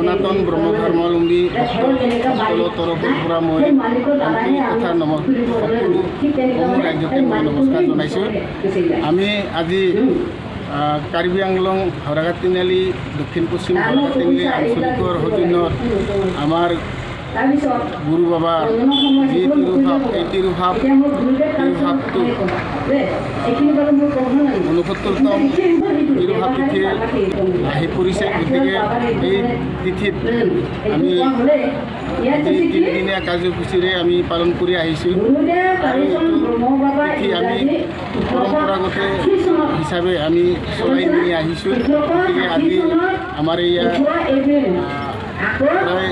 সনাতন ব্ৰহ্মধৰ্মাৱলম্বী ভক্তসকলৰ তৰফৰ পৰা মই আন্তৰিক কথা সকলো ৰাজ্যকে মই নমস্কাৰ জনাইছোঁ। আমি আজি কাৰ্বি আংলং হাওৰাঘাট তিনিআলি দক্ষিণ পশ্চিম হাওৰাঘাট তিনিআলি আঞ্চলিকৰ সৌজন্যত আমাৰ গুৰু বাবা যি তিৰুভাৱ এই তিৰুভাৱটো 69তম তিৰুভাৱ তিথি আহি পৰিছে। গতিকে এই তিথিত আমি তিনিদিনীয়া কাৰ্যসূচীৰে আমি পালন কৰি আহিছোঁ আৰু তিথি আমি পৰম্পৰাগত হিচাপে আমি চলাই নি আহিছোঁ। গতিকে আজি আমাৰ ইয়াত প্ৰায়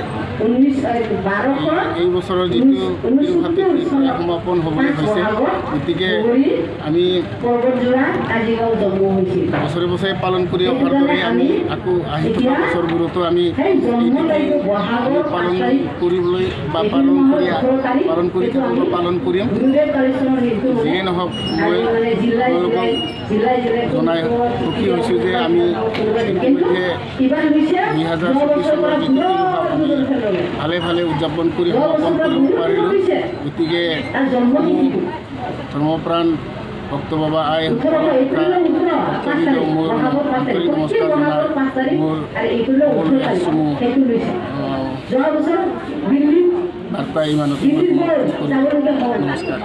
এই বছৰৰ যিটো তিৰুভাৱ তিথি সমাপন হ'বলৈ হৈছে। গতিকে আমি বছৰে বছৰে পালন কৰি অহাৰ দৰে আমি আকৌ আহি থকা বছৰবোৰতো আমি এই তিথি পালন কৰিবলৈ বা পালন কৰি থাকোঁ বা পালন কৰিম। যিয়ে নহওক মই তেওঁলোকক জনাই সুখী হৈছোঁ যে আমি ইতিমধ্যে 2024 চনৰ যিটো তিৰুভাৱ আমি ভালে ভালে উদযাপন কৰি সমাপন কৰিব পাৰিলোঁ। গতিকে ধৰ্মপ্ৰাণ ভক্ত বাবা আই মোৰ আন্তৰিক নমস্কাৰ জনাই মোৰ বাৰ্তা ইমানতে নমস্কাৰ।